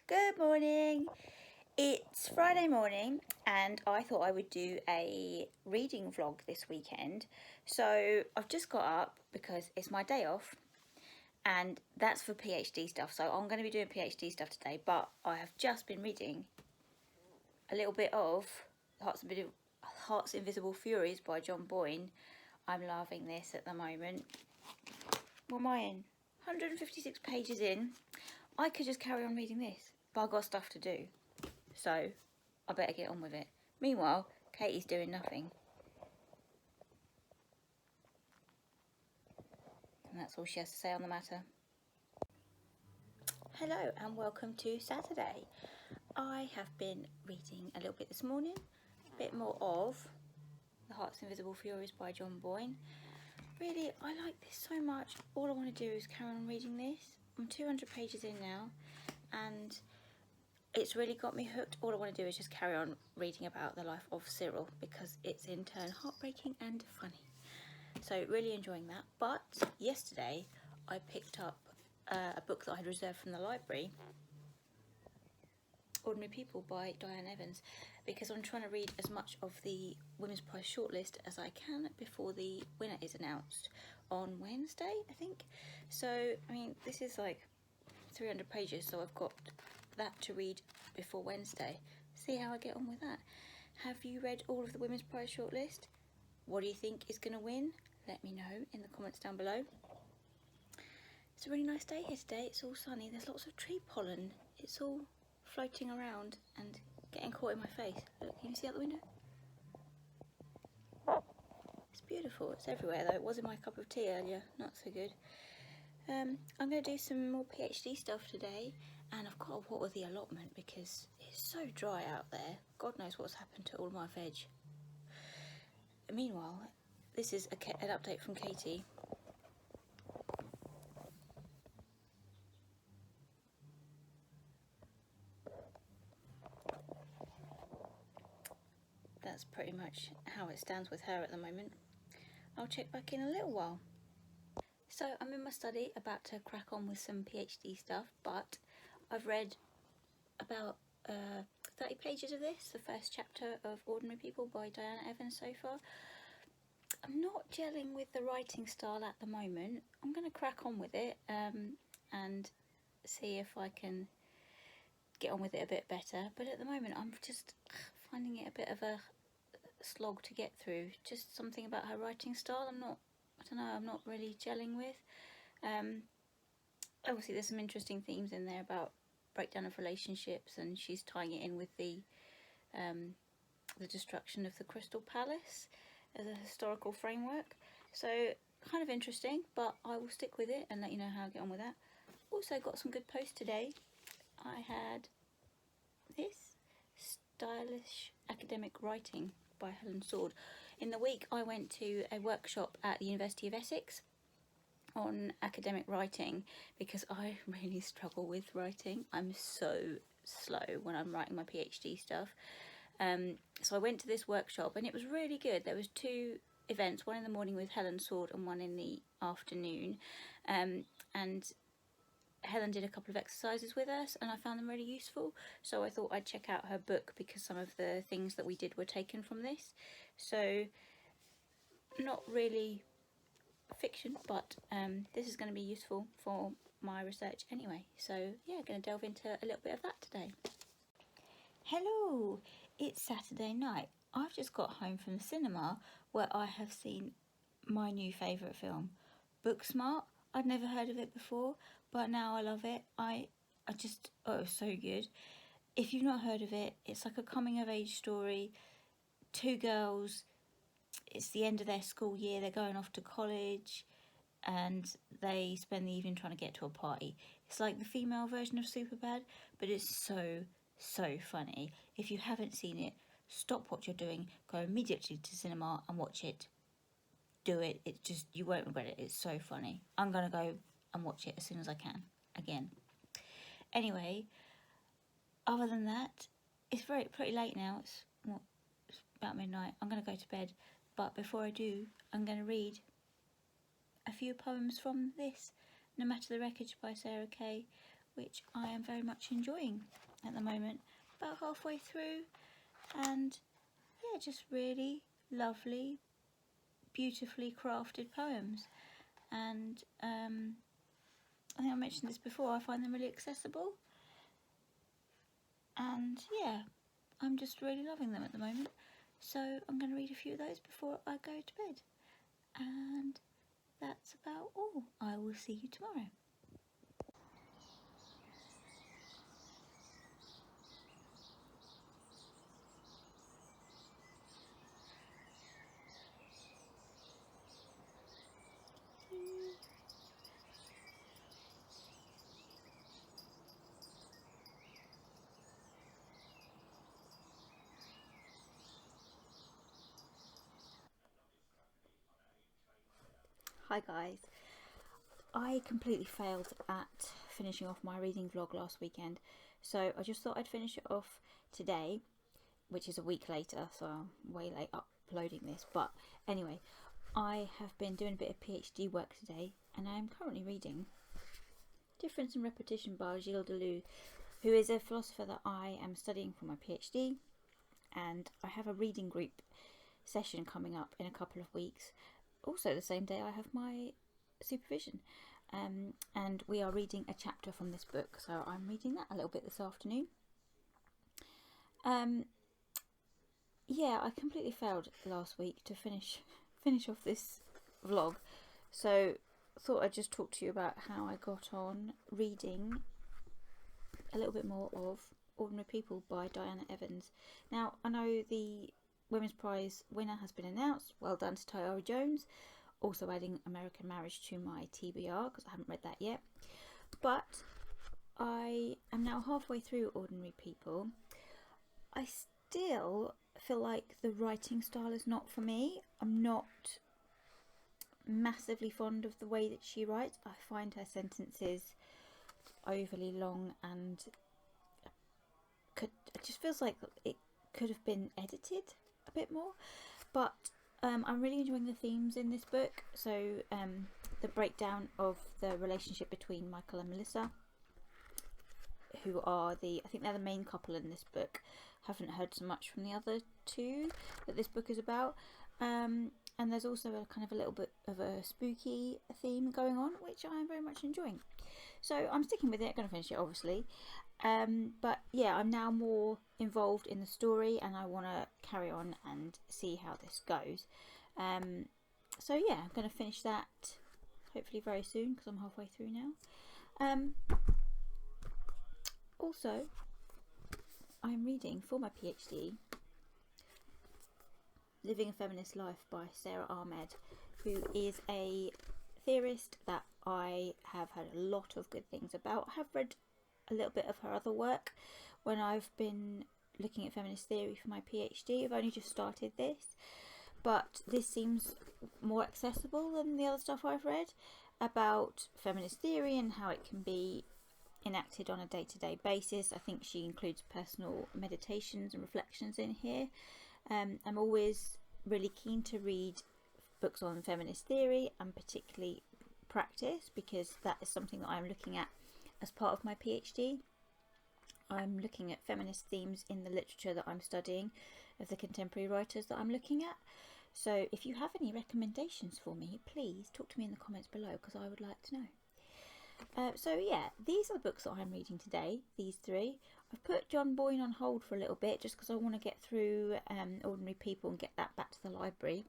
Good morning. It's Friday morning and I thought I would do a reading vlog this weekend. So I've just got up because it's my day off and that's for PhD stuff. So I'm going to be doing PhD stuff today, but I have just been reading a little bit of Heart's Invisible Furies by John Boyne. I'm loving this at the moment. What am I in? 156 pages in. I could just carry on reading this, but I've got stuff to do. So I better get on with it. Meanwhile, Katie's doing nothing. And that's all she has to say on the matter. Hello and welcome to Saturday. I have been reading a little bit this morning, a bit more of The Heart's Invisible Furies by John Boyne. Really, I like this so much. All I want to do is carry on reading this. I'm 200 pages in now and it's really got me hooked. All I want to do is just carry on reading about the life of Cyril because it's in turn heartbreaking and funny. So really enjoying that. But yesterday I picked up a book that I had reserved from the library, Ordinary People by Diane Evans, because I'm trying to read as much of the Women's Prize shortlist as I can before the winner is announced on Wednesday, I think. So, I mean, this is like 300 pages, so I've got that to read before Wednesday. See how I get on with that. Have you read all of the Women's Prize shortlist? What do you think is going to win? Let me know in the comments down below. It's a really nice day here today. It's all sunny. There's lots of tree pollen. It's all floating around and getting caught in my face. Look, can you see out the window? It's beautiful. It's everywhere though. It was in my cup of tea earlier. Not so good. I'm going to do some more PhD stuff today, and I've got to water the allotment because it's so dry out there. God knows what's happened to all my veg. Meanwhile, this is an update from Katie. That's pretty much how it stands with her at the moment. I'll check back in a little while. So I'm in my study about to crack on with some PhD stuff, but I've read about 30 pages of this, the first chapter of Ordinary People by Diana Evans so far. I'm not gelling with the writing style at the moment. I'm going to crack on with it and see if I can get on with it a bit better, but at the moment I'm just finding it a bit of a slog to get through. Just something about her writing style I'm not really gelling with. Obviously there's some interesting themes in there about breakdown of relationships, and she's tying it in with the destruction of the Crystal Palace as a historical framework. So kind of interesting, but I will stick with it and let you know how I get on with that. Also got some good posts today. I had this, Stylish Academic Writing by Helen Sword. In the week I went to a workshop at the University of Essex on academic writing because I really struggle with writing. I'm so slow when I'm writing my PhD stuff. So I went to this workshop and it was really good. There was two events, one in the morning with Helen Sword and one in the afternoon. And Helen did a couple of exercises with us and I found them really useful, so I thought I'd check out her book because some of the things that we did were taken from this. So not really fiction, but this is going to be useful for my research anyway. So yeah, going to delve into a little bit of that today. Hello, it's Saturday night. I've just got home from the cinema where I have seen my new favourite film, Booksmart. I'd never heard of it before, but now I love it. Oh, it was so good. If you've not heard of it, it's like a coming of age story. Two girls, it's the end of their school year, they're going off to college and they spend the evening trying to get to a party. It's like the female version of Superbad, but it's so funny. If you haven't seen it, stop what you're doing, go immediately to cinema and watch it. Do it. You won't regret it. It's so funny. I'm gonna go and watch it as soon as I can again. Anyway, other than that, it's pretty late now. It's about midnight. I'm gonna go to bed, but before I do, I'm gonna read a few poems from this, No Matter the Wreckage by Sarah Kay, which I am very much enjoying at the moment. About halfway through, and yeah, just really lovely, beautifully crafted poems. And I think I mentioned this before, I find them really accessible, and yeah, I'm just really loving them at the moment. So I'm going to read a few of those before I go to bed, and that's about all. I will see you tomorrow. Hi guys, I completely failed at finishing off my reading vlog last weekend, so I just thought I'd finish it off today, which is a week later, so I'm way late uploading this. But anyway, I have been doing a bit of PhD work today, and I am currently reading Difference and Repetition by Gilles Deleuze, who is a philosopher that I am studying for my PhD, and I have a reading group session coming up in a couple of weeks. Also the same day I have my supervision, and we are reading a chapter from this book, so I'm reading that a little bit this afternoon. Yeah, I completely failed last week to finish off this vlog, so thought I'd just talk to you about how I got on reading a little bit more of Ordinary People by Diana Evans. Now, I know the Women's Prize winner has been announced. Well done to Tayari Jones. Also adding American Marriage to my TBR because I haven't read that yet. But I am now halfway through Ordinary People. I still feel like the writing style is not for me. I'm not massively fond of the way that she writes. I find her sentences overly long, and it just feels like it could have been edited a bit more. But I'm really enjoying the themes in this book. So the breakdown of the relationship between Michael and Melissa, who are I think they're the main couple in this book. Haven't heard so much from the other two that this book is about. And there's also a kind of a little bit of a spooky theme going on, which I'm very much enjoying. So I'm sticking with it. I'm going to finish it, obviously. But yeah, I'm now more involved in the story, and I want to carry on and see how this goes. So yeah, I'm going to finish that hopefully very soon because I'm halfway through now. Also, I'm reading for my PhD Living a Feminist Life by Sarah Ahmed, who is a theorist that I have heard a lot of good things about. I have read a little bit of her other work when I've been looking at feminist theory for my PhD. I've only just started this, but this seems more accessible than the other stuff I've read about feminist theory and how it can be enacted on a day-to-day basis. I think she includes personal meditations and reflections in here. I'm always really keen to read books on feminist theory and particularly practice, because that is something that I'm looking at as part of my PhD. I'm looking at feminist themes in the literature that I'm studying, of the contemporary writers that I'm looking at. So if you have any recommendations for me, please talk to me in the comments below, because I would like to know. So yeah, these are the books that I'm reading today, these three. I've put John Boyne on hold for a little bit just because I want to get through Ordinary People and get that back to the library.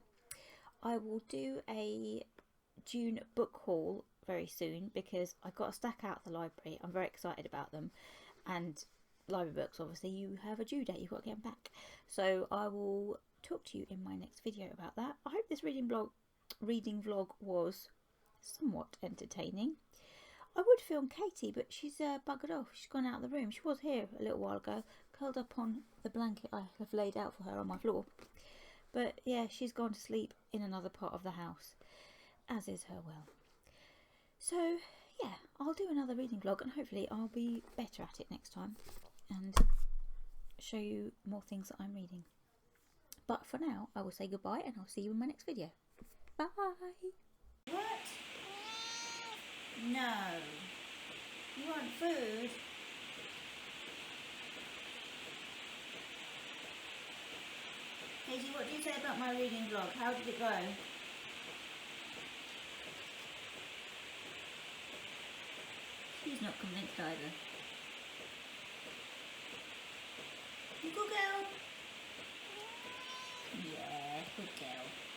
I will do a June book haul very soon because I got a stack out of the library. I'm very excited about them, and library books, obviously, you have a due date, you've got to get them back. So I will talk to you in my next video about that. I hope this reading vlog was somewhat entertaining. I would film Katie, but she's buggered off. She's gone out of the room. She was here a little while ago, curled up on the blanket I have laid out for her on my floor. But yeah, she's gone to sleep in another part of the house, as is her will. So yeah, I'll do another reading vlog, and hopefully I'll be better at it next time and show you more things that I'm reading. But for now, I will say goodbye, and I'll see you in my next video. Bye! What? No. You want food? Hazy, what do you say about my reading vlog? How did it go? She's not convinced either. You good girl? Yeah, good girl.